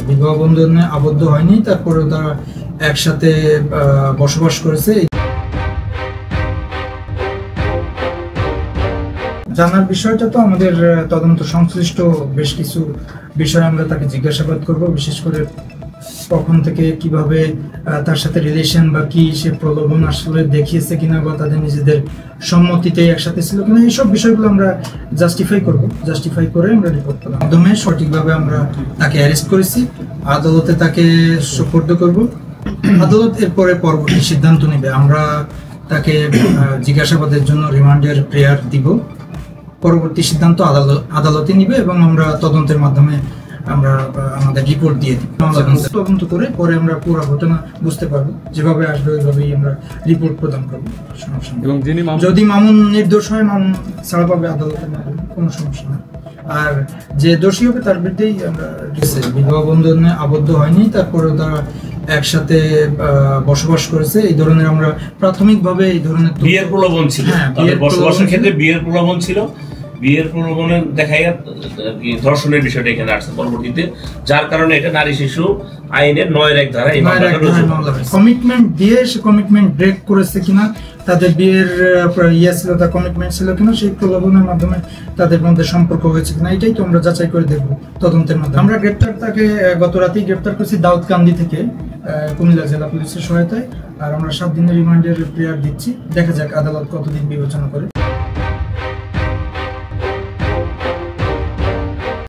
বিবাহ বন্ধনে আবদ্ধ হয়নি, তারপরে তারা একসাথে বসবাস করেছে। জানার বিষয়টা তো আমাদের তদন্ত সংশ্লিষ্ট বেশ কিছু বিষয় আমরা তাকে জিজ্ঞাসাবাদ করব, বিশেষ করে কখন থেকে কিভাবে তার সাথে রিলেশন বা কি সে প্রলোভন আসলে দেখিয়েছে কিনা বা তাদের নিজেদের সম্মতিতে একসাথে ছিল কিনা, এইসব বিষয়গুলো আমরা জাস্টিফাই করে আমরা রিপোর্ট করব। মাধ্যমে সঠিকভাবে আমরা তাকে অ্যারেস্ট করেছি, আদালতে তাকে সোপর্দ করব। আদালত এরপরে পরবর্তী সিদ্ধান্ত নেবে। আমরা তাকে জিজ্ঞাসাবাদের জন্য রিমান্ডের প্রেয়ার দিব, পরবর্তী সিদ্ধান্ত আদালতে নিবে এবং আমরা তদন্তের মাধ্যমে আমরা আমাদের রিপোর্ট দিয়ে দিব। তদন্ত করে পরে আমরা পুরো ঘটনা বুঝতে পারবো, যেভাবে আসবে ওইভাবেই আমরা রিপোর্ট প্রদান করবো। এবং যদি মামুন নির্দোষ হয়, মামুন ছাড়া পাবে আদালতের মাধ্যমে, কোনো সমস্যা না। আর যে দোষী হবে তার বিরুদ্ধেই আমরা বিবাহ বন্ধনে আবদ্ধ হয়নি, তারপরে তারা একসাথে বসবাস করেছে। এই ধরনের আমরা প্রাথমিকভাবে এই ধরনের বিয়ের প্রলোভন ছিল, বসবাসের ক্ষেত্রে বিয়ের প্রলোভন ছিল। বিয়ের প্রলোভনে দেখা ধর্ষণের বিষয়টা এখানে আসছে পরবর্তীতে, যার কারণে এটা নারী শিশু আইনের ৯-১ ধারা এই মামলাটা রুজু হয়। কমিটমেন্ট দিয়ে সে কমিটমেন্ট ব্রেক করেছে কিনা, তাদের বিয়ের ছিল, তার কমিটমেন্ট ছিল কিনা, সেই প্রলোভনের মাধ্যমে তাদের মধ্যে সম্পর্ক হয়েছে কিনা, এটাই তো আমরা যাচাই করে দেখবো তদন্তের মাধ্যমে। আমরা তাকে গত রাতেই গ্রেপ্তার করেছি দাউদকান্দি থেকে, কুমিল্লা জেলা পুলিশের সহায়তায়। আর আমরা 7 দিনের রিমান্ডের প্রেয়ার দিচ্ছি, দেখা যাক আদালত কতদিন বিবেচনা করে।